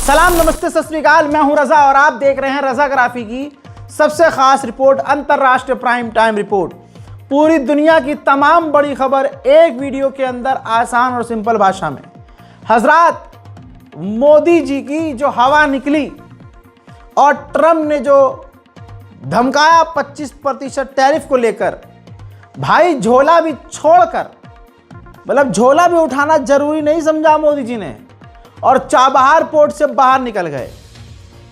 सलाम, नमस्ते, सत श्री अकाल। मैं हूं रजा और आप देख रहे हैं रजाग्राफी की सबसे खास रिपोर्ट, अंतरराष्ट्रीय प्राइम टाइम रिपोर्ट। पूरी दुनिया की तमाम बड़ी खबर एक वीडियो के अंदर आसान और सिंपल भाषा में। हजरात, मोदी जी की जो हवा निकली और ट्रम्प ने जो धमकाया 25% टैरिफ को लेकर, भाई झोला भी छोड़कर, मतलब झोला भी उठाना जरूरी नहीं समझा मोदी जी ने और चाबहार पोर्ट से बाहर निकल गए।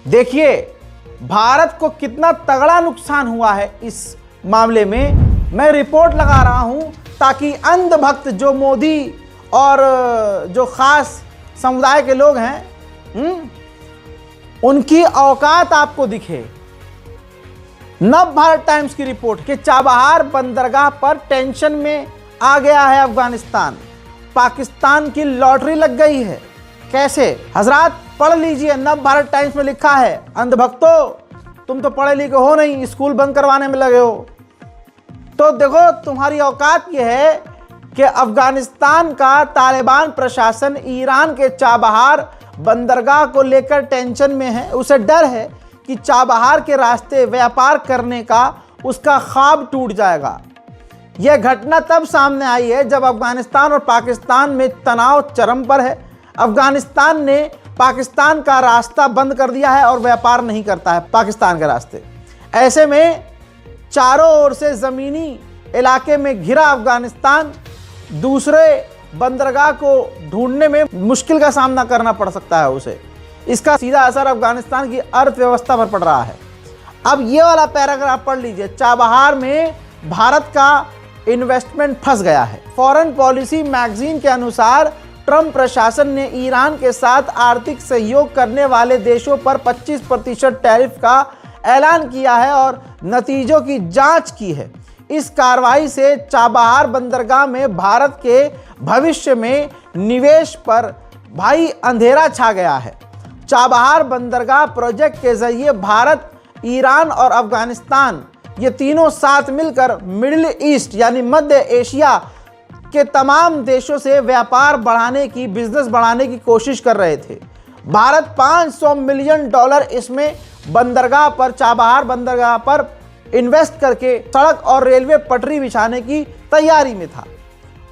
देखिए भारत को कितना तगड़ा नुकसान हुआ है इस मामले में। मैं रिपोर्ट लगा रहा हूं ताकि अंधभक्त जो मोदी और जो खास समुदाय के लोग हैं उनकी औकात आपको दिखे। नव भारत टाइम्स की रिपोर्ट कि चाबहार बंदरगाह पर टेंशन में आ गया है अफगानिस्तान। पाकिस्तान की लॉटरी लग गई है। कैसे? हजरात पढ़ लीजिए, नव भारत टाइम्स में लिखा है। अंधभक्तों, तुम तो पढ़े लिखे हो नहीं, स्कूल बंद करवाने में लगे हो। तो देखो, तुम्हारी औकात यह है कि अफगानिस्तान का तालिबान प्रशासन ईरान के चाबहार बंदरगाह को लेकर टेंशन में है। उसे डर है कि चाबहार के रास्ते व्यापार करने का उसका ख्वाब टूट जाएगा। यह घटना तब सामने आई है जब अफगानिस्तान और पाकिस्तान में तनाव चरम पर है। अफगानिस्तान ने पाकिस्तान का रास्ता बंद कर दिया है और व्यापार नहीं करता है पाकिस्तान के रास्ते। ऐसे में चारों ओर से ज़मीनी इलाके में घिरा अफगानिस्तान दूसरे बंदरगाह को ढूंढने में मुश्किल का सामना करना पड़ सकता है उसे। इसका सीधा असर अफगानिस्तान की अर्थव्यवस्था पर पड़ रहा है। अब ये वाला पैराग्राफ पढ़ लीजिए। चाबहार में भारत का इन्वेस्टमेंट फंस गया है। फॉरेन पॉलिसी मैगजीन के अनुसार ट्रम्प प्रशासन ने ईरान के साथ आर्थिक सहयोग करने वाले देशों पर 25% टैरिफ का ऐलान किया है और नतीजों की जांच की है। इस कार्रवाई से चाबहार बंदरगाह में भारत के भविष्य में निवेश पर भाई अंधेरा छा गया है। चाबहार बंदरगाह प्रोजेक्ट के जरिए भारत, ईरान और अफगानिस्तान ये तीनों साथ मिलकर मिडिल ईस्ट यानी मध्य एशिया के तमाम देशों से व्यापार बढ़ाने की, बिजनेस बढ़ाने की कोशिश कर रहे थे। भारत $500 मिलियन इसमें बंदरगाह पर, चाबहार बंदरगाह पर इन्वेस्ट करके सड़क और रेलवे पटरी बिछाने की तैयारी में था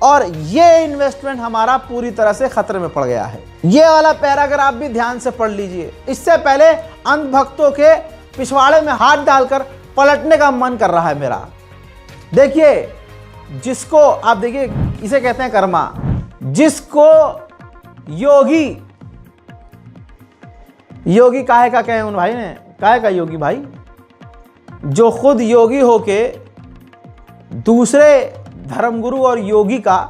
और ये इन्वेस्टमेंट हमारा पूरी तरह से खतरे में पड़ गया है। ये वाला पैराग्राफ भी ध्यान से पढ़ लीजिए। इससे पहले अंधभक्तों के पिछवाड़े में हाथ डालकर पलटने का मन कर रहा है मेरा। देखिए, जिसको आप देखिए, इसे कहते हैं कर्मा। जिसको योगी काहे का कहे उन भाई ने, काहे का योगी भाई? जो खुद योगी होके दूसरे धर्मगुरु और योगी का,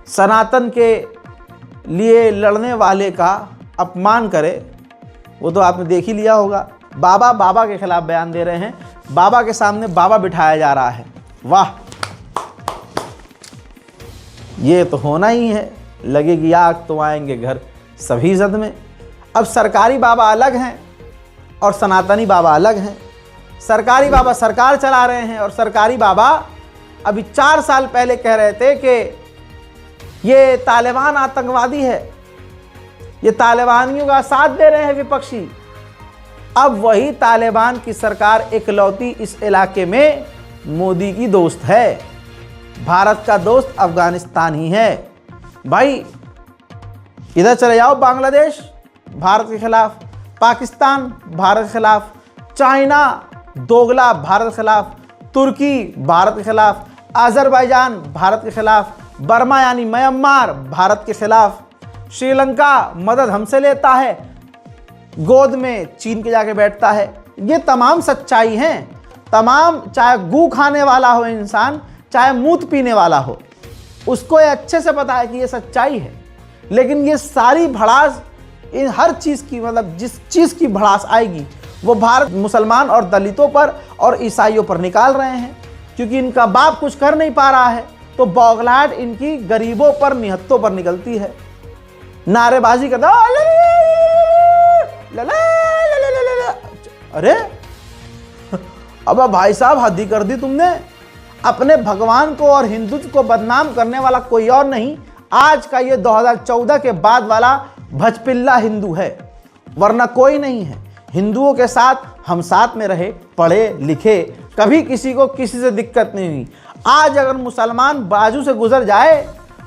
सनातन के लिए लड़ने वाले का अपमान करे, वो तो आपने देख ही लिया होगा। बाबा के खिलाफ बयान दे रहे हैं। बाबा के सामने बाबा बिठाया जा रहा है। वाह, ये तो होना ही है। लगेगी आग तो आएंगे घर सभी जद में। अब सरकारी बाबा अलग हैं और सनातनी बाबा अलग हैं। सरकारी बाबा सरकार चला रहे हैं और सरकारी बाबा अभी 4 साल पहले कह रहे थे कि ये तालिबान आतंकवादी है, ये तालिबानियों का साथ दे रहे हैं विपक्षी। अब वही तालिबान की सरकार इकलौती इस इलाके में मोदी की दोस्त है। भारत का दोस्त अफगानिस्तान ही है। भाई इधर चले जाओ, बांग्लादेश भारत के खिलाफ, पाकिस्तान भारत के खिलाफ, चाइना दोगला भारत के खिलाफ, तुर्की भारत के खिलाफ, अजरबैजान भारत के खिलाफ, बर्मा यानी म्यांमार भारत के खिलाफ, श्रीलंका मदद हमसे लेता है, गोद में चीन के जाके बैठता है। ये तमाम सच्चाई हैं। तमाम, चाहे गू खाने वाला हो इंसान, चाहे मूत पीने वाला हो, उसको ये अच्छे से पता है कि ये सच्चाई है। लेकिन ये सारी भड़ास, इन हर चीज़ की, मतलब जिस चीज़ की भड़ास आएगी वो भारत मुसलमान और दलितों पर और ईसाइयों पर निकाल रहे हैं। क्योंकि इनका बाप कुछ कर नहीं पा रहा है तो बौखलाहट इनकी गरीबों पर, निहत्तों पर निकलती है। नारेबाजी करता, अरे अब भाई साहब हद ही कर दी तुमने। अपने भगवान को और हिंदुत्व को बदनाम करने वाला कोई और नहीं, आज का ये 2014 के बाद वाला भजपिल्ला हिंदू है, वरना कोई नहीं है। हिंदुओं के साथ हम साथ में रहे, पढ़े लिखे, कभी किसी को किसी से दिक्कत नहीं हुई। आज अगर मुसलमान बाजू से गुजर जाए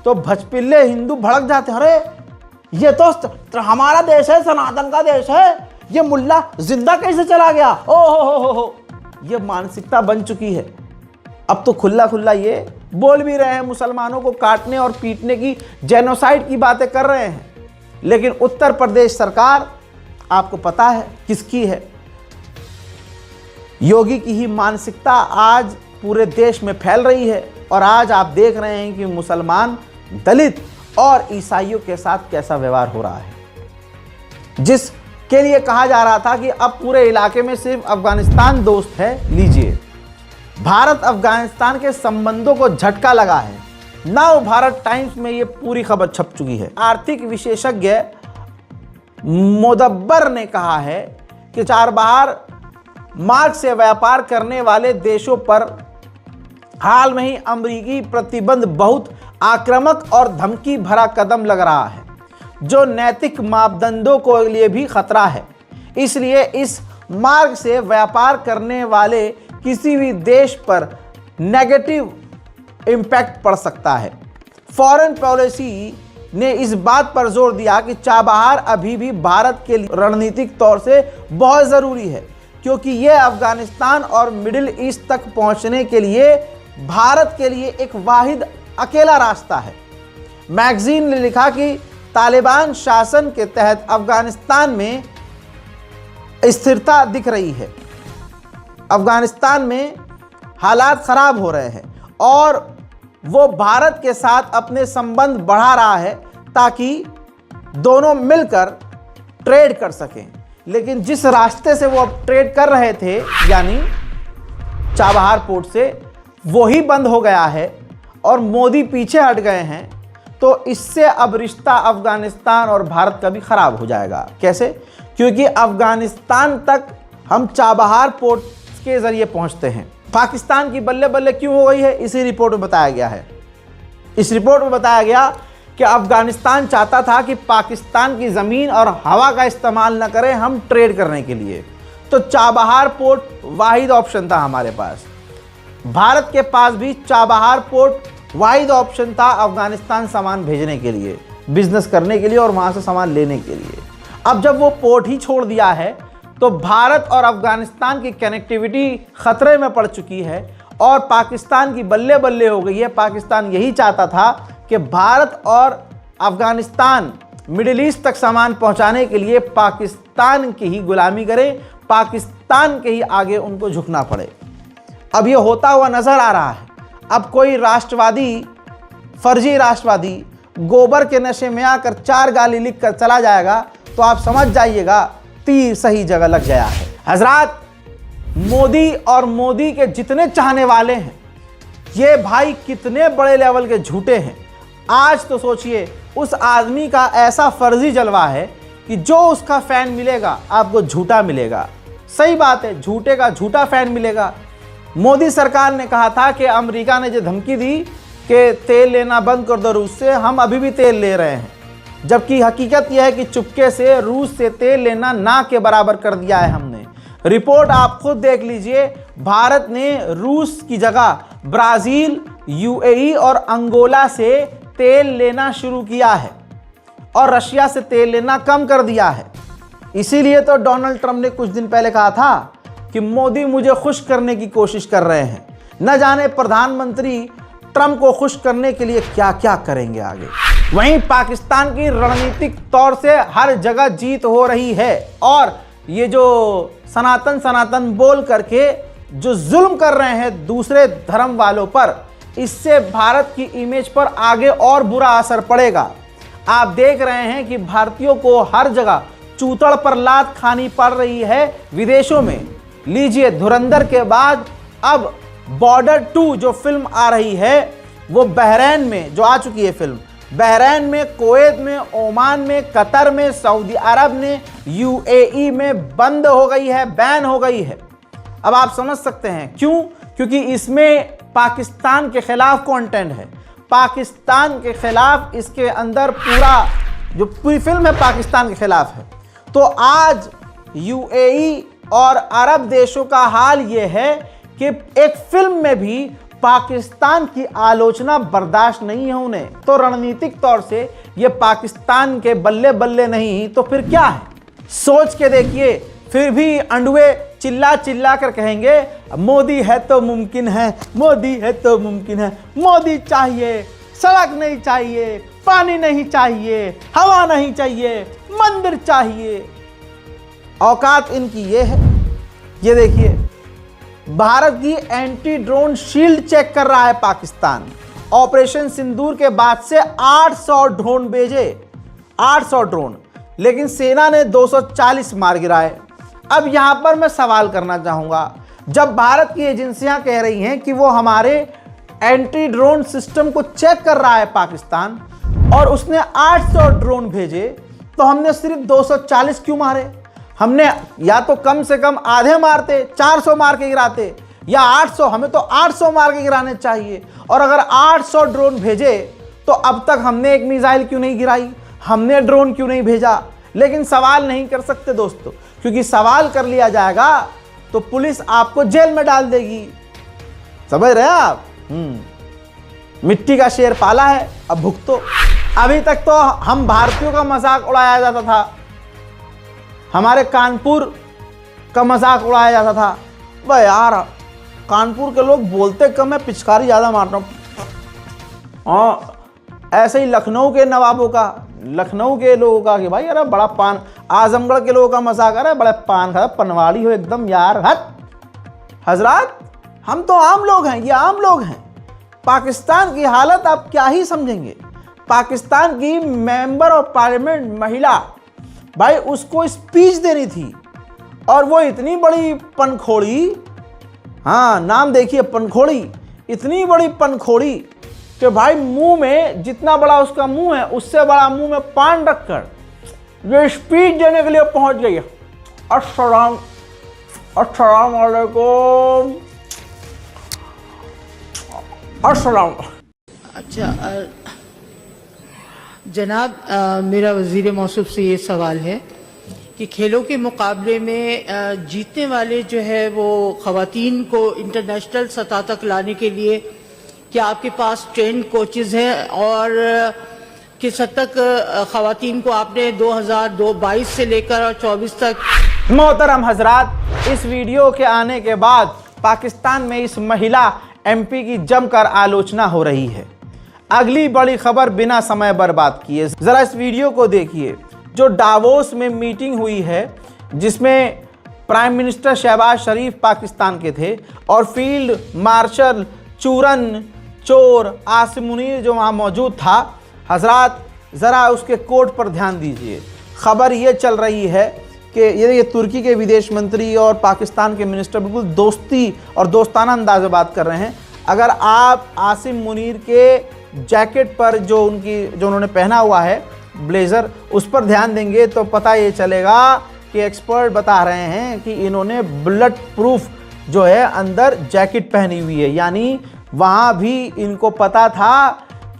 तो भजपिल्ले हिंदू भड़क जाते हैं, अरे ये तो हमारा देश है, सनातन का देश है, ये मुल्ला जिंदा कैसे चला गया, ओ हो। ये मानसिकता बन चुकी है। अब तो खुला खुला ये बोल भी रहे हैं, मुसलमानों को काटने और पीटने की, जेनोसाइड की बातें कर रहे हैं। लेकिन उत्तर प्रदेश सरकार आपको पता है किसकी है? योगी की ही मानसिकता आज पूरे देश में फैल रही है। और आज आप देख रहे हैं कि मुसलमान, दलित और ईसाइयों के साथ कैसा व्यवहार हो रहा है, जिसके लिए कहा जा रहा था कि अब पूरे इलाके में सिर्फ अफगानिस्तान दोस्त है। लीजिए, भारत अफगानिस्तान के संबंधों को झटका लगा है। नव भारत टाइम्स में ये पूरी खबर छप चुकी है। आर्थिक विशेषज्ञ मोदब्बर ने कहा है कि चाबहार मार्ग से व्यापार करने वाले देशों पर हाल में ही अमेरिकी प्रतिबंध बहुत आक्रामक और धमकी भरा कदम लग रहा है, जो नैतिक मापदंडों के लिए भी खतरा है। इसलिए इस मार्ग से व्यापार करने वाले किसी भी देश पर नेगेटिव इम्पैक्ट पड़ सकता है। फॉरेन पॉलिसी ने इस बात पर जोर दिया कि चाबहार अभी भी भारत के लिए रणनीतिक तौर से बहुत ज़रूरी है, क्योंकि यह अफगानिस्तान और मिडिल ईस्ट तक पहुंचने के लिए भारत के लिए एक वाहिद अकेला रास्ता है। मैगजीन ने लिखा कि तालिबान शासन के तहत अफगानिस्तान में स्थिरता दिख रही है। अफगानिस्तान में हालात ख़राब हो रहे हैं और वो भारत के साथ अपने संबंध बढ़ा रहा है ताकि दोनों मिलकर ट्रेड कर सकें। लेकिन जिस रास्ते से वो अब ट्रेड कर रहे थे, यानी चाबहार पोर्ट से, वो ही बंद हो गया है और मोदी पीछे हट गए हैं। तो इससे अब रिश्ता अफगानिस्तान और भारत का भी ख़राब हो जाएगा। कैसे? क्योंकि अफगानिस्तान तक हम चाबहार पोर्ट के ज़रिए पहुंचते हैं। पाकिस्तान की बल्ले बल्ले क्यों हो गई है, इसी रिपोर्ट में बताया गया है। इस रिपोर्ट में बताया गया कि अफगानिस्तान चाहता था कि पाकिस्तान की ज़मीन और हवा का इस्तेमाल न करें हम ट्रेड करने के लिए। तो चाबहार पोर्ट वाहिद ऑप्शन था हमारे पास। भारत के पास भी चाबहार पोर्ट वाहिद ऑप्शन था अफगानिस्तान सामान भेजने के लिए, बिजनेस करने के लिए और वहाँ से सामान लेने के लिए। अब जब वो पोर्ट ही छोड़ दिया है तो भारत और अफगानिस्तान की कनेक्टिविटी खतरे में पड़ चुकी है और पाकिस्तान की बल्ले बल्ले हो गई है। पाकिस्तान यही चाहता था कि भारत और अफगानिस्तान मिडिल ईस्ट तक सामान पहुंचाने के लिए पाकिस्तान की ही गुलामी करें, पाकिस्तान के ही आगे उनको झुकना पड़े। अब ये होता हुआ नज़र आ रहा है। अब कोई राष्ट्रवादी, फर्जी राष्ट्रवादी गोबर के नशे में आकर 4 गाली लिख कर चला जाएगा तो आप समझ जाइएगा तीर सही जगह लग गया है। हजरात, मोदी और मोदी के जितने चाहने वाले हैं, ये भाई कितने बड़े लेवल के झूठे हैं। आज तो सोचिए, उस आदमी का ऐसा फर्जी जलवा है कि जो उसका फैन मिलेगा आपको झूठा मिलेगा। सही बात है, झूठे का झूठा फैन मिलेगा। मोदी सरकार ने कहा था कि अमेरिका ने जो धमकी दी कि तेल लेना बंद कर दो रूस से, हम अभी भी तेल ले रहे हैं, जबकि हकीकत यह है कि चुपके से रूस से तेल लेना ना के बराबर कर दिया है हमने। रिपोर्ट आप खुद देख लीजिए। भारत ने रूस की जगह ब्राज़ील, यूएई और अंगोला से तेल लेना शुरू किया है और रशिया से तेल लेना कम कर दिया है। इसीलिए तो डोनाल्ड ट्रंप ने कुछ दिन पहले कहा था कि मोदी मुझे खुश करने की कोशिश कर रहे हैं। न जाने प्रधानमंत्री ट्रंप को खुश करने के लिए क्या क्या करेंगे आगे। वहीं पाकिस्तान की रणनीतिक तौर से हर जगह जीत हो रही है और ये जो सनातन बोल करके जो जुल्म कर रहे हैं दूसरे धर्म वालों पर, इससे भारत की इमेज पर आगे और बुरा असर पड़ेगा। आप देख रहे हैं कि भारतीयों को हर जगह चूतड़ पर लात खानी पड़ रही है विदेशों में। लीजिए, धुरंधर के बाद अब बॉर्डर 2 जो फिल्म आ रही है वो बहरैन में जो आ चुकी है फिल्म, बहरैन में, कुवैत में, ओमान में, कतर में, सऊदी अरब ने, यूएई में बंद हो गई है, बैन हो गई है। अब आप समझ सकते हैं क्यों? क्योंकि इसमें पाकिस्तान के खिलाफ कंटेंट है। पाकिस्तान के खिलाफ इसके अंदर पूरा जो पूरी फिल्म है पाकिस्तान के खिलाफ है। तो आज यूएई और अरब देशों का हाल ये है कि एक फिल्म में भी पाकिस्तान की आलोचना बर्दाश्त नहीं है उन्हें। तो रणनीतिक तौर से ये पाकिस्तान के बल्ले बल्ले नहीं तो फिर क्या है, सोच के देखिए। फिर भी अंडुए चिल्ला चिल्ला कर कहेंगे मोदी है तो मुमकिन है, मोदी है तो मुमकिन है, मोदी चाहिए, सड़क नहीं चाहिए, पानी नहीं चाहिए, हवा नहीं चाहिए, मंदिर चाहिए। औकात इनकी ये है। ये देखिए, भारत की एंटी ड्रोन शील्ड चेक कर रहा है पाकिस्तान। ऑपरेशन सिंदूर के बाद से 800 ड्रोन भेजे, 800 ड्रोन, लेकिन सेना ने 240 मार गिराए। अब यहां पर मैं सवाल करना चाहूंगा, जब भारत की एजेंसियां कह रही हैं कि वो हमारे एंटी ड्रोन सिस्टम को चेक कर रहा है पाकिस्तान, और उसने 800 ड्रोन भेजे, तो हमने सिर्फ 240 क्यों मारे? हमने या तो कम से कम आधे मारते, 400 मार के गिराते, या 800, हमें तो 800 मार के गिराने चाहिए। और अगर 800 ड्रोन भेजे तो अब तक हमने एक मिसाइल क्यों नहीं गिराई, हमने ड्रोन क्यों नहीं भेजा? लेकिन सवाल नहीं कर सकते दोस्तों, क्योंकि सवाल कर लिया जाएगा तो पुलिस आपको जेल में डाल देगी। समझ रहे हैं आप? मिट्टी का शेर पाला है, अब भुगतो। अभी तक तो हम भारतीयों का मजाक उड़ाया जाता था, हमारे कानपुर का मजाक उड़ाया जाता था। वह यार, कानपुर के लोग बोलते कम है, पिचकारी ज़्यादा मारता हूँ। और ऐसे ही लखनऊ के नवाबों का, लखनऊ के लोगों का कि भाई अरे बड़ा पान, आजमगढ़ के लोगों का मजाक, अरे बड़ा पान खा, पनवाड़ी हो एकदम यार, हट। हजरात, हम तो आम लोग हैं, ये आम लोग हैं। पाकिस्तान की हालत आप क्या ही समझेंगे। पाकिस्तान की मेंबर ऑफ पार्लियामेंट महिला, भाई उसको स्पीच देनी थी, और वो इतनी बड़ी पनखोड़ी, हाँ नाम देखिए पनखोड़ी, इतनी बड़ी पनखोड़ी कि भाई मुंह में, जितना बड़ा उसका मुंह है उससे बड़ा मुंह में पान रखकर जो स्पीच देने के लिए पहुंच गई। अस्सलाम वालेकुम, अस्सलाम। अच्छा जनाब, मेरा वज़ीर मौसूफ से ये सवाल है कि खेलों के मुकाबले में जीतने वाले जो है वो ख़वातीन को इंटरनेशनल सतह तक लाने के लिए क्या आपके पास ट्रेन कोचेज़ हैं, और किस हद तक ख़वातीन को आपने 2022 से लेकर 24 तक? मोहतरम हजरात, इस वीडियो के आने के बाद पाकिस्तान में इस महिला एमपी की जमकर आलोचना हो रही है। अगली बड़ी खबर बिना समय बर्बाद किए जरा इस वीडियो को देखिए। जो डावोस में मीटिंग हुई है, जिसमें प्राइम मिनिस्टर शहबाज शरीफ पाकिस्तान के थे और फील्ड मार्शल चूरन चोर आसिम मुनीर जो वहाँ मौजूद था। हजरात ज़रा उसके कोट पर ध्यान दीजिए। खबर ये चल रही है कि ये तुर्की के विदेश मंत्री और पाकिस्तान के मिनिस्टर बिल्कुल दोस्ती और दोस्ताना अंदाज में बात कर रहे हैं। अगर आप आसिम मुनीर के जैकेट पर जो उन्होंने पहना हुआ है ब्लेज़र, उस पर ध्यान देंगे तो पता ये चलेगा कि एक्सपर्ट बता रहे हैं कि इन्होंने बुलेट प्रूफ जो है अंदर जैकेट पहनी हुई है, यानी वहाँ भी इनको पता था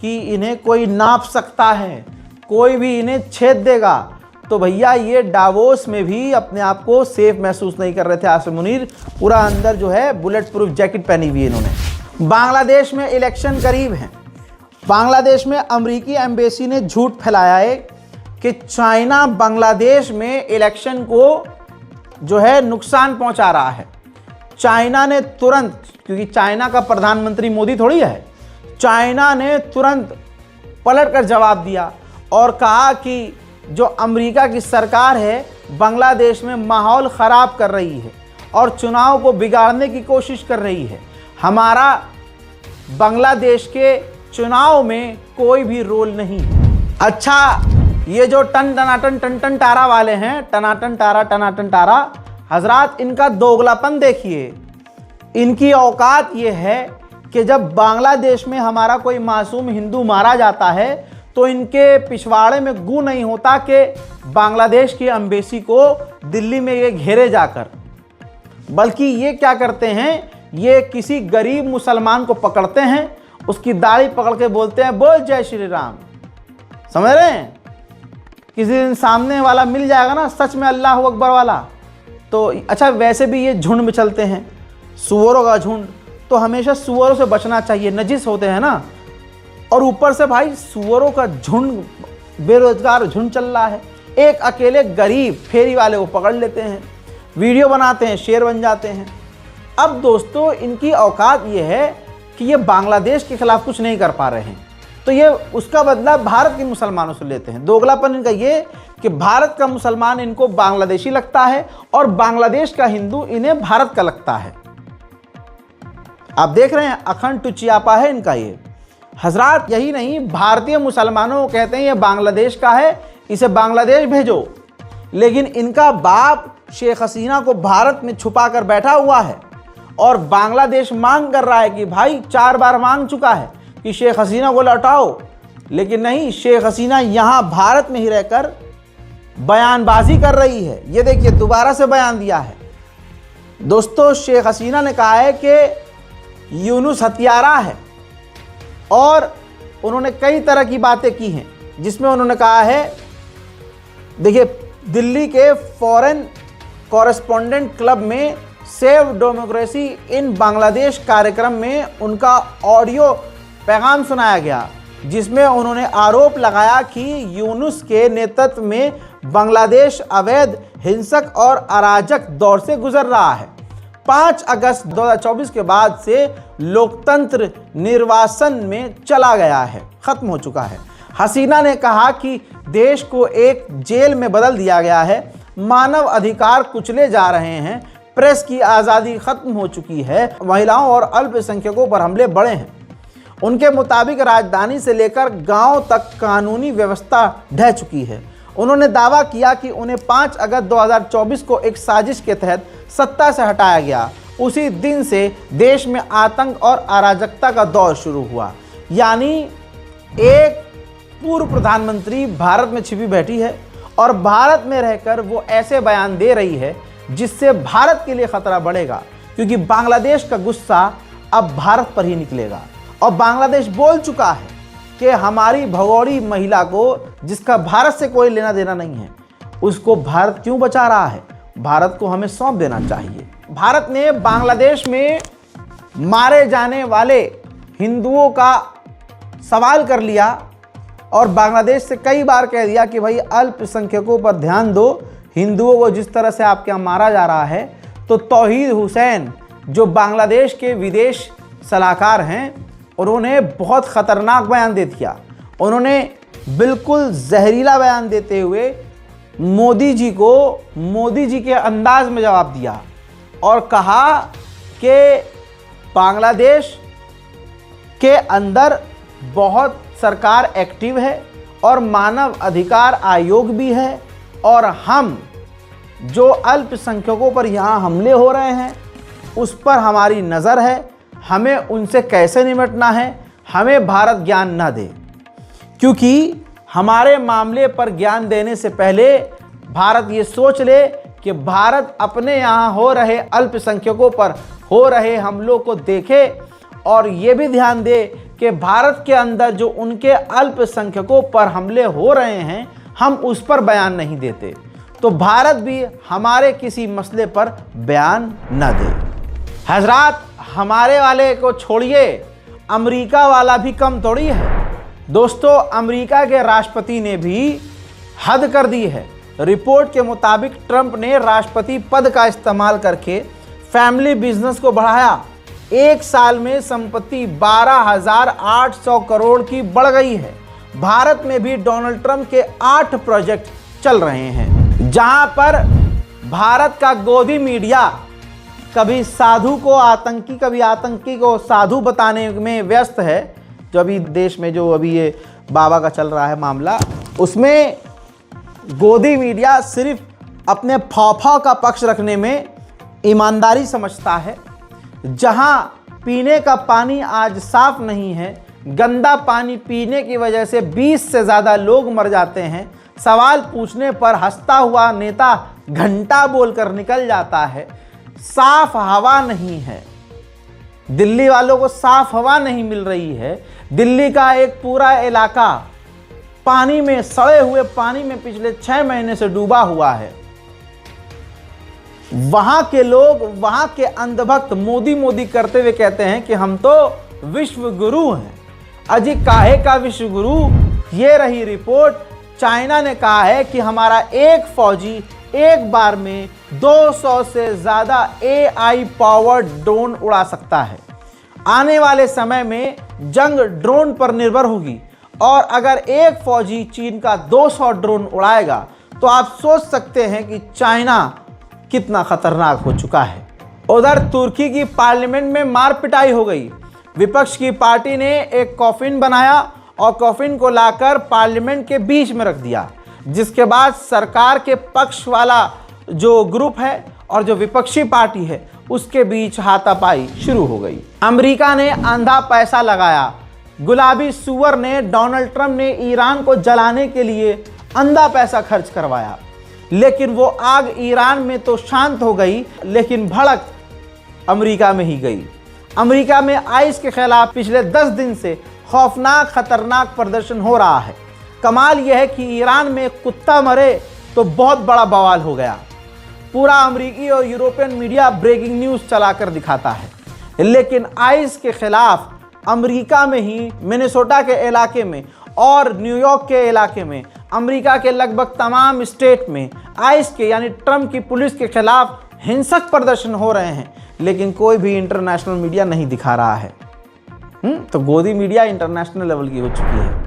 कि इन्हें कोई नाप सकता है, कोई भी इन्हें छेद देगा। तो भैया ये डावोस में भी अपने आप को सेफ महसूस नहीं कर रहे थे आसिम मुनीर, पूरा अंदर जो है बुलेट प्रूफ जैकेट पहनी हुई है इन्होंने। बांग्लादेश में इलेक्शन करीब हैं। बांग्लादेश में अमेरिकी एम्बेसी ने झूठ फैलाया है कि चाइना बांग्लादेश में इलेक्शन को जो है नुकसान पहुंचा रहा है। चाइना ने तुरंत, क्योंकि चाइना का प्रधानमंत्री मोदी थोड़ी है, चाइना ने तुरंत पलटकर जवाब दिया और कहा कि जो अमेरिका की सरकार है बांग्लादेश में माहौल ख़राब कर रही है और चुनाव को बिगाड़ने की कोशिश कर रही है। हमारा बांग्लादेश के चुनाव में कोई भी रोल नहीं है। अच्छा, ये जो टन टन टारा वाले हैं, टनाटन टारा, हजरात इनका दोगलापन देखिए। इनकी औकात ये है कि जब बांग्लादेश में हमारा कोई मासूम हिंदू मारा जाता है तो इनके पिछवाड़े में गू नहीं होता कि बांग्लादेश की एम्बेसी को दिल्ली में ये घेरे जाकर, बल्कि ये क्या करते हैं, ये किसी गरीब मुसलमान को पकड़ते हैं, उसकी दाढ़ी पकड़ के बोलते हैं बोल जय श्री राम। समझ रहे हैं? किसी दिन सामने वाला मिल जाएगा ना सच में अल्लाह अकबर वाला, तो अच्छा वैसे भी ये झुंड में चलते हैं, सुअरों का झुंड, तो हमेशा सुअरों से बचना चाहिए, नजिस होते हैं ना। और ऊपर से भाई सुअरों का झुंड, बेरोजगार झुंड चल रहा है, एक अकेले गरीब फेरी वाले को पकड़ लेते हैं, वीडियो बनाते हैं, शेर बन जाते हैं। अब दोस्तों इनकी औकात ये है कि ये बांग्लादेश के खिलाफ कुछ नहीं कर पा रहे हैं, तो ये उसका बदला भारत के मुसलमानों से लेते हैं। दोगलापन इनका ये कि भारत का मुसलमान इनको बांग्लादेशी लगता है और बांग्लादेश का हिंदू इन्हें भारत का लगता है। आप देख रहे हैं अखंड टुचियापा है इनका ये। हजरात यही नहीं, भारतीय मुसलमानों को कहते हैं ये बांग्लादेश का है, इसे बांग्लादेश भेजो, लेकिन इनका बाप शेख हसीना को भारत में छुपा कर बैठा हुआ है और बांग्लादेश मांग कर रहा है कि भाई 4 बार मांग चुका है कि शेख हसीना को लौटाओ, लेकिन नहीं, शेख हसीना यहाँ भारत में ही रहकर बयानबाजी कर रही है। ये देखिए दोबारा से बयान दिया है दोस्तों। शेख हसीना ने कहा है कि यूनुस हत्यारा है और उन्होंने कई तरह की बातें की हैं, जिसमें उन्होंने कहा है, देखिए दिल्ली के फॉरेन कॉरेस्पोंडेंट क्लब में सेव डेमोक्रेसी इन बांग्लादेश कार्यक्रम में उनका ऑडियो पैगाम सुनाया गया, जिसमें उन्होंने आरोप लगाया कि यूनुस के नेतृत्व में बांग्लादेश अवैध, हिंसक और अराजक दौर से गुजर रहा है। 5 अगस्त 2024 के बाद से लोकतंत्र निर्वासन में चला गया है, खत्म हो चुका है। हसीना ने कहा कि देश को एक जेल में बदल दिया गया है, मानव अधिकार कुचले जा रहे हैं, प्रेस की आज़ादी खत्म हो चुकी है, महिलाओं और अल्पसंख्यकों पर हमले बढ़े हैं। उनके मुताबिक राजधानी से लेकर गांव तक कानूनी व्यवस्था ढह चुकी है। उन्होंने दावा किया कि उन्हें 5 अगस्त 2024 को एक साजिश के तहत सत्ता से हटाया गया। उसी दिन से देश में आतंक और अराजकता का दौर शुरू हुआ। यानी एक पूर्व प्रधानमंत्री भारत में छिपी बैठी है और भारत में रहकर वो ऐसे बयान दे रही है जिससे भारत के लिए खतरा बढ़ेगा, क्योंकि बांग्लादेश का गुस्सा अब भारत पर ही निकलेगा। और बांग्लादेश बोल चुका है कि हमारी भगोड़ी महिला को, जिसका भारत से कोई लेना देना नहीं है, उसको भारत क्यों बचा रहा है, भारत को हमें सौंप देना चाहिए। भारत ने बांग्लादेश में मारे जाने वाले हिंदुओं का सवाल कर लिया और बांग्लादेश से कई बार कह दिया कि भाई अल्पसंख्यकों पर ध्यान दो, हिंदुओं को जिस तरह से आपके यहाँ मारा जा रहा है। तो तौहीद हुसैन जो बांग्लादेश के विदेश सलाहकार हैं, उन्होंने बहुत ख़तरनाक बयान दे दिया। उन्होंने बिल्कुल जहरीला बयान देते हुए मोदी जी के अंदाज में जवाब दिया और कहा कि बांग्लादेश के अंदर बहुत सरकार एक्टिव है और मानव अधिकार आयोग भी है, और हम जो अल्पसंख्यकों पर यहाँ हमले हो रहे हैं उस पर हमारी नज़र है, हमें उनसे कैसे निपटना है, हमें भारत ज्ञान ना दे, क्योंकि हमारे मामले पर ज्ञान देने से पहले भारत ये सोच ले कि भारत अपने यहाँ हो रहे अल्पसंख्यकों पर हो रहे हमलों को देखे और ये भी ध्यान दे कि भारत के अंदर जो उनके अल्पसंख्यकों पर हमले हो रहे हैं हम उस पर बयान नहीं देते, तो भारत भी हमारे किसी मसले पर बयान न दे। हजरात, हमारे वाले को छोड़िए, अमेरिका वाला भी कम थोड़ी है दोस्तों। अमेरिका के राष्ट्रपति ने भी हद कर दी है। रिपोर्ट के मुताबिक ट्रंप ने राष्ट्रपति पद का इस्तेमाल करके फैमिली बिजनेस को बढ़ाया। एक साल में संपत्ति 12,800 करोड़ की बढ़ गई है। भारत में भी डोनाल्ड ट्रंप के 8 प्रोजेक्ट चल रहे हैं, जहां पर भारत का गोदी मीडिया कभी साधु को आतंकी, कभी आतंकी को साधु बताने में व्यस्त है। जो अभी देश में जो अभी ये बाबा का चल रहा है मामला, उसमें गोदी मीडिया सिर्फ अपने फौफा का पक्ष रखने में ईमानदारी समझता है। जहां पीने का पानी आज साफ नहीं है, गंदा पानी पीने की वजह से 20 से ज़्यादा लोग मर जाते हैं। सवाल पूछने पर हंसता हुआ नेता घंटा बोलकर निकल जाता है। साफ हवा नहीं है, दिल्ली वालों को साफ हवा नहीं मिल रही है। दिल्ली का एक पूरा इलाका पानी में, सड़े हुए पानी में पिछले 6 महीने से डूबा हुआ है। वहां के लोग, वहां के अंधभक्त मोदी मोदी करते हुए कहते हैं कि हम तो विश्व गुरु हैं। अजी काहे का विश्व गुरु? ये रही रिपोर्ट। चाइना ने कहा है कि हमारा एक फौजी एक बार में 200 से ज्यादा AI पावर्ड ड्रोन उड़ा सकता है। आने वाले समय में जंग ड्रोन पर निर्भर होगी और अगर एक फौजी चीन का 200 ड्रोन उड़ाएगा तो आप सोच सकते हैं कि चाइना कितना खतरनाक हो चुका है। उधर तुर्की की पार्लियामेंट में मार पिटाई हो गई। विपक्ष की पार्टी ने एक कॉफिन बनाया और कॉफिन को लाकर पार्लियामेंट के बीच में रख दिया, जिसके बाद सरकार के पक्ष वाला जो ग्रुप है और जो विपक्षी पार्टी है उसके बीच हाथापाई शुरू हो गई। अमेरिका ने अंधा पैसा लगाया। गुलाबी सुअर ने, डोनाल्ड ट्रंप ने ईरान को जलाने के लिए अंधा पैसा खर्च करवाया, लेकिन वो आग ईरान में तो शांत हो गई, लेकिन भड़क अमेरिका में ही गई। अमेरिका में आइस के खिलाफ पिछले 10 दिन से खौफनाक खतरनाक प्रदर्शन हो रहा है। कमाल यह है कि ईरान में कुत्ता मरे तो बहुत बड़ा बवाल हो गया। पूरा अमेरिकी और यूरोपियन मीडिया ब्रेकिंग न्यूज़ चलाकर दिखाता है, लेकिन आइस के खिलाफ अमेरिका में ही, मिनेसोटा के इलाके में और न्यूयॉर्क के इलाके में, अमेरिका के लगभग तमाम स्टेट में आइस के यानी ट्रंप की पुलिस के खिलाफ हिंसक प्रदर्शन हो रहे हैं, लेकिन कोई भी इंटरनेशनल मीडिया नहीं दिखा रहा है। तो गोदी मीडिया इंटरनेशनल लेवल की हो चुकी है।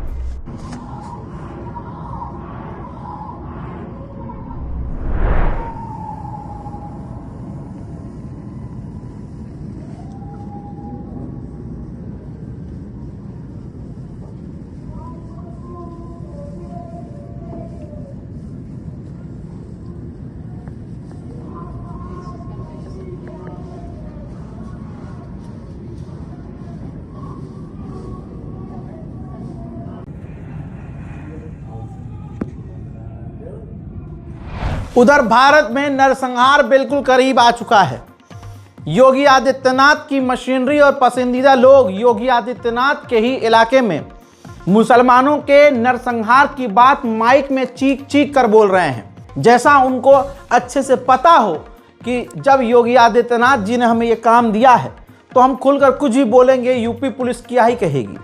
उधर भारत में नरसंहार बिल्कुल करीब आ चुका है। योगी आदित्यनाथ की मशीनरी और पसंदीदा लोग योगी आदित्यनाथ के ही इलाके में मुसलमानों के नरसंहार की बात माइक में चीख चीख कर बोल रहे हैं, जैसा उनको अच्छे से पता हो कि जब योगी आदित्यनाथ जी ने हमें ये काम दिया है तो हम खुलकर कुछ भी बोलेंगे, यूपी पुलिस क्या ही कहेगी।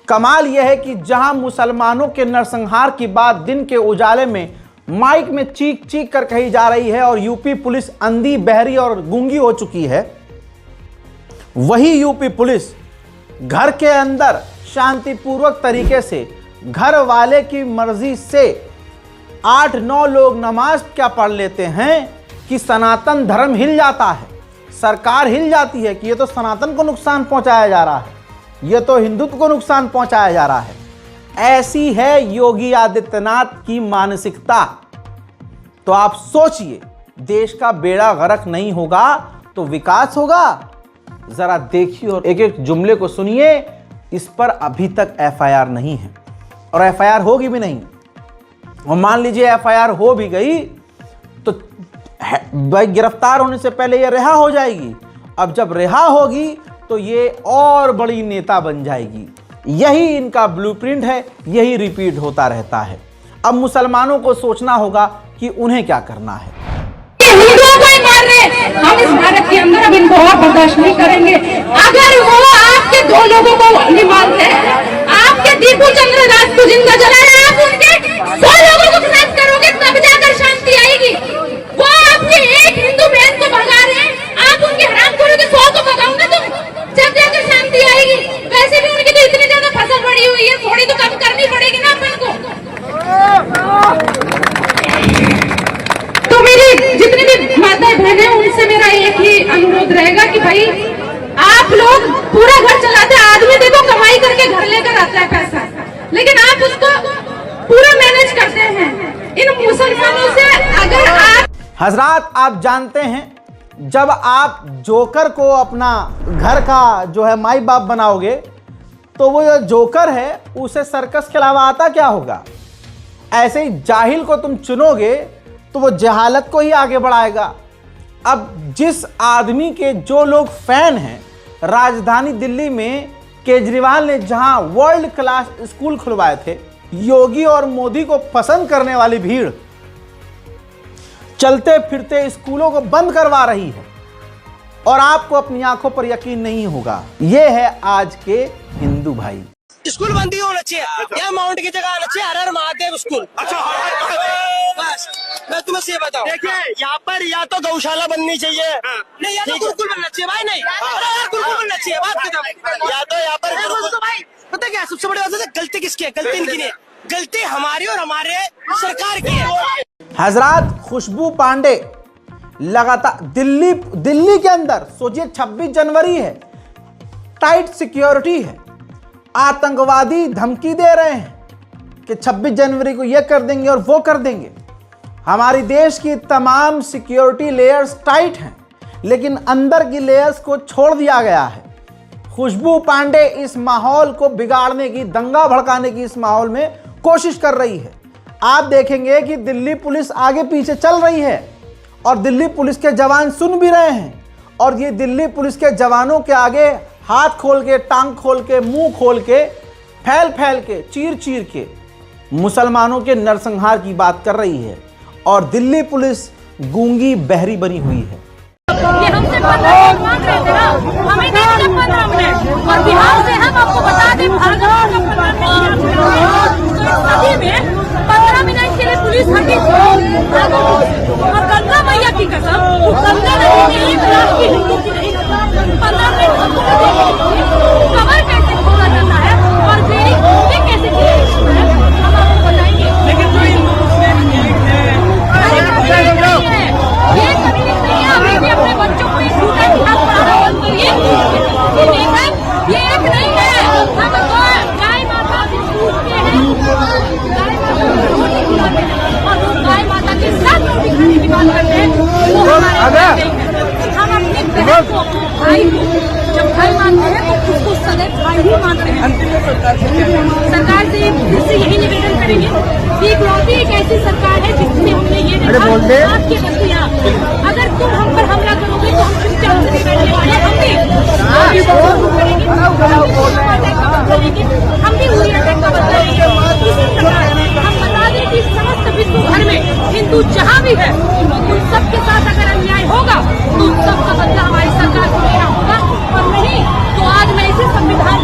कमाल यह है कि जहां मुसलमानों के नरसंहार की बात दिन के उजाले में माइक में चीख चीख कर कही जा रही है और यूपी पुलिस अंधी, बहरी और गूंगी हो चुकी है, वही यूपी पुलिस घर के अंदर शांतिपूर्वक तरीके से घर वाले की मर्जी से 8-9 लोग नमाज क्या पढ़ लेते हैं कि सनातन धर्म हिल जाता है, सरकार हिल जाती है कि ये तो सनातन को नुकसान पहुंचाया जा रहा है, ये तो हिंदुत्व को नुकसान पहुंचाया जा रहा है। ऐसी है योगी आदित्यनाथ की मानसिकता। तो आप सोचिए, देश का बेड़ा गर्क नहीं होगा तो विकास होगा? जरा देखिए और एक एक जुमले को सुनिए। इस पर अभी तक FIR नहीं है और FIR होगी भी नहीं। और मान लीजिए FIR हो भी गई तो गिरफ्तार होने से पहले ये रिहा हो जाएगी। अब जब रिहा होगी तो ये और बड़ी नेता बन जाएगी। यही इनका ब्लूप्रिंट है, यही रिपीट होता रहता है। अब मुसलमानों को सोचना होगा कि उन्हें क्या करना है। हिंदुओं को ही मार रहे हैं, हम इस भारत के अंदर अब इनको और बर्दाश्त नहीं करेंगे। अगर वो आपके 2 लोगों को नहीं मानते, आपके दीपू चंद्र राज को जिंदा जलाया, आप उनके 100 लोगों को खत्म करोगे तब जाकर शांति आएगी। वो आपके एक हिंदू बहन को भगा रहे हैं, आप उनके हराम करोगे 100 को भगाओगे तुम, जब जाकर शांति आएगी। वैसे भी उनकी तो इतनी ज्यादा फसल पड़ी हुई है, थोड़ी तो कम करनी पड़ेगी ना अपन को। तो मेरी जितनी भी माताएं बहनें उनसे मेरा एक ही अनुरोध रहेगा कि भाई आप लोग पूरा घर चलाते हैं, आदमी देखो कमाई करके घर लेकर आता है पैसा, लेकिन आप उसको पूरा मैनेज करते हैं। इन मुसलमानों से अगर आप हजरात, आप जानते हैं जब आप जोकर को अपना घर का जो है माई बाप बनाओगे तो वो जो जोकर है उसे सर्कस के अलावा आता क्या होगा? ऐसे ही जाहिल को तुम चुनोगे तो वो जहालत को ही आगे बढ़ाएगा। अब जिस आदमी के जो लोग फैन हैं, राजधानी दिल्ली में केजरीवाल ने जहां वर्ल्ड क्लास स्कूल खुलवाए थे, योगी और मोदी को पसंद करने वाली भीड़ चलते फिरते स्कूलों को बंद करवा रही है और आपको अपनी आंखों पर यकीन नहीं होगा। यह है आज के हिंदू भाई। स्कूल बंद ही होना चाहिए या माउंट की जगह आना चाहिए हर हर महादेव स्कूल। अच्छा बस मैं तुम्हें से बताऊं, देखिए यहाँ पर या तो गौशाला बननी चाहिए, नहीं या तो गुरुकुल बनना चाहिए भाई, नहीं गुरुकुल बनना चाहिए, बात खत्म। या तो यहाँ पर गुरुकुल। भाई पता क्या सबसे बड़ी बात है, गलती किसकी है? गलती इनकी नहीं है, गलती हमारी और हमारे सरकार की है। हजरात, खुशबू पांडे लगातार दिल्ली के अंदर, सोचिए 26 जनवरी है, टाइट सिक्योरिटी है, आतंकवादी धमकी दे रहे हैं कि 26 जनवरी को ये कर देंगे और वो कर देंगे। हमारी देश की तमाम सिक्योरिटी लेयर्स टाइट हैं, लेकिन अंदर की लेयर्स को छोड़ दिया गया है। खुशबू पांडे इस माहौल को बिगाड़ने की, दंगा भड़काने की इस माहौल में कोशिश कर रही है। आप देखेंगे कि दिल्ली पुलिस आगे पीछे चल रही है और दिल्ली पुलिस के जवान सुन भी रहे हैं, और ये दिल्ली पुलिस के जवानों के आगे हाथ खोल के, टांग खोल के, मुंह खोल के, फैल फैल के, चीर चीर के मुसलमानों के नरसंहार की बात कर रही है, और दिल्ली पुलिस गूंगी बहरी बनी हुई है। ये हमसे 15 मिनट मांग रहे थे ना, हमें दे दिया 15 मिनट, और बिहार से हम आपको बता दें सदी में 15 मिनट के लिए पुलिस हटी और गंगा मैया की कसम, गंगा नदी में 1 लाख की हिंदू की नहीं, 15 मिनट हमको कवर कैसे खोला जाता है और मेरी गोली कैसे की है हम आपको बताएंगे। लेकिन जो हिंदू मुस्लिम ये कभी नहीं है, अभी भी अपने बच्चों को इस झूठा इतिहास पढ़ाना बंद करिए। ये एक नहीं है, हम गाय माता से पूछते हैं, गाय माता को रोटी खिलाते हैं और वो गाय माता के साथ रोटी खाने की बात करते हैं। वो हमारे हम अपने बहन को, भाई को जब भाई मानते हैं तो उसको सदैव भाई ही मानते हैं। सरकार से फिर से यही निवेदन करेंगे कि इकलौती एक ऐसी सरकार है जिससे हमने ये देखा आपके बस्तियाँ, अगर तुम हम पर हमला करोगे तो हम चुपचाप से बैठने वाले, हम भी करेंगे, हम भी उसी अटैक का बदला लेंगे। इसी प्रकार हम बता दें कि समस्त विश्व भर में हिंदू जहाँ भी है उन सबके साथ अगर अन्याय होगा तो उन सबका बदला हमारी सरकार को लेना होगा, और नहीं तो आज मैं इसे संविधान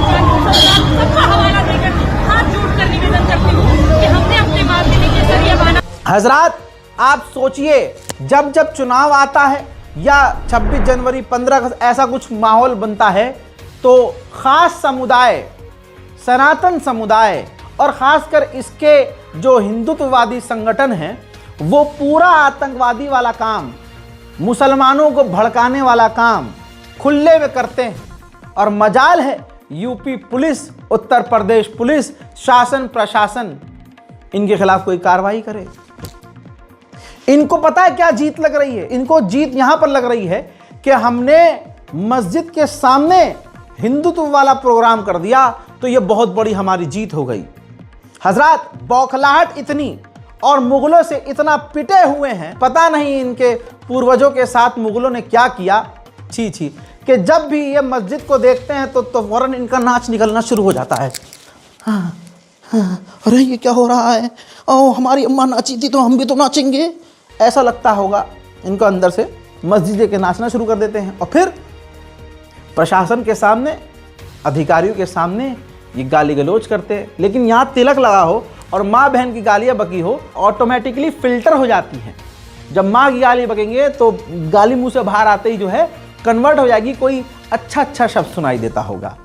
सबका हवाला देकर हाथ जोड़कर निवेदन करती हूँ कि हमने अपने बात देने के जरिए माना। हजरात, आप सोचिए, जब जब चुनाव आता है या 26 जनवरी 15 अगस्त ऐसा कुछ माहौल बनता है तो खास समुदाय, सनातन समुदाय और खासकर इसके जो हिंदुत्ववादी संगठन हैं वो पूरा आतंकवादी वाला काम, मुसलमानों को भड़काने वाला काम खुले में करते हैं। और मजाल है UP police, Uttar Pradesh police, शासन प्रशासन इनके खिलाफ कोई कार्रवाई करे। इनको पता है क्या जीत लग रही है? इनको जीत यहां पर लग रही है कि हमने मस्जिद के सामने हिंदुत्व वाला प्रोग्राम कर दिया तो यह बहुत बड़ी हमारी जीत हो गई। हजरात, बौखलाहट इतनी और मुगलों से इतना पिटे हुए हैं, पता नहीं इनके पूर्वजों के साथ मुगलों ने क्या किया, छी छी, कि जब भी ये मस्जिद को देखते हैं तो फौरन इनका नाच निकलना शुरू हो जाता है। हाँ, अरे ये क्या हो रहा है, ओ हमारी अम्मा नाची थी तो हम भी तो नाचेंगे, ऐसा लगता होगा इनको अंदर से। मस्जिद देख के नाचना शुरू कर देते हैं और फिर प्रशासन के सामने, अधिकारियों के सामने ये गाली गलौज करते हैं। लेकिन यहाँ तिलक लगा हो और माँ बहन की गालियाँ बकी हो, ऑटोमेटिकली फिल्टर हो जाती हैं। जब माँ की गाली बकेंगे तो गाली मुंह से बाहर आते ही जो है कन्वर्ट हो जाएगी, कोई अच्छा शब्द सुनाई देता होगा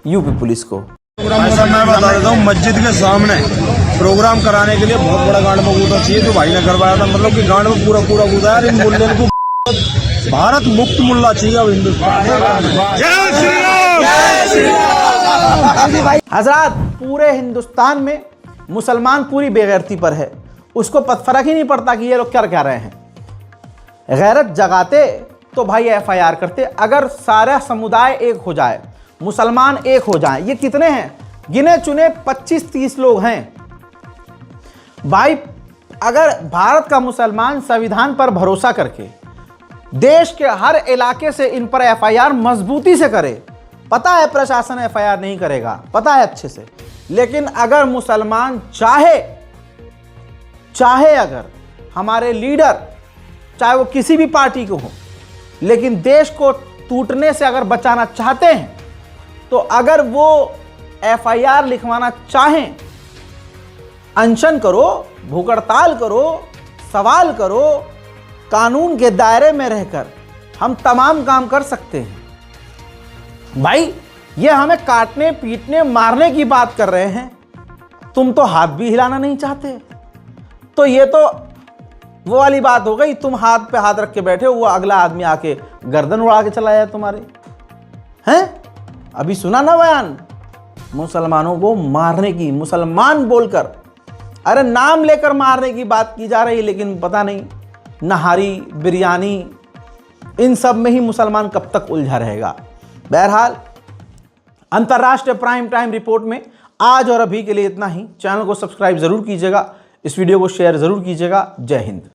यूपी पुलिस को। ऐसा मैं बता देता हूँ, मस्जिद के सामने प्रोग्राम कराने के लिए बहुत बड़ा गांड में कूदा चाहिए जो भाई ने करवाया था, मतलब कि गांड में पूरा कूदा यार। इन मुल्ले को भारत मुक्त मुल्ला चाहिए अब हिंदुस्तान। हजरात, पूरे हिंदुस्तान में मुसलमान पूरी बेगैरती पर है, उसको फर्क ही नहीं पड़ता कि ये लोग क्या रहे हैं। गैरत जगाते तो भाई FIR करते। अगर सारा समुदाय एक हो जाए, मुसलमान एक हो जाए, ये कितने हैं, गिने चुने 25-30 लोग हैं भाई। अगर भारत का मुसलमान संविधान पर भरोसा करके देश के हर इलाके से इन पर FIR मजबूती से करे, पता है प्रशासन FIR नहीं करेगा, पता है अच्छे से, लेकिन अगर मुसलमान चाहे अगर हमारे लीडर, चाहे वो किसी भी पार्टी को हो, लेकिन देश को टूटने से अगर बचाना चाहते हैं, तो अगर वो FIR लिखवाना चाहें, अनशन करो, भूख हड़ताल करो, सवाल करो, कानून के दायरे में रहकर हम तमाम काम कर सकते हैं। भाई ये हमें काटने, पीटने, मारने की बात कर रहे हैं, तुम तो हाथ भी हिलाना नहीं चाहते। तो ये तो वो वाली बात हो गई, तुम हाथ पे हाथ रख के बैठे हो, वो अगला आदमी आके गर्दन उड़ा के चला जाए तुम्हारे। हैं? अभी सुना ना बयान मुसलमानों को मारने की, मुसलमान बोलकर, अरे नाम लेकर मारने की बात की जा रही है, लेकिन पता नहीं नहारी, बिरयानी, इन सब में ही मुसलमान कब तक उलझा रहेगा। बहरहाल अंतर्राष्ट्रीय प्राइम टाइम रिपोर्ट में आज और अभी के लिए इतना ही। चैनल को सब्सक्राइब जरूर कीजिएगा, इस वीडियो को शेयर जरूर कीजिएगा। जय हिंद।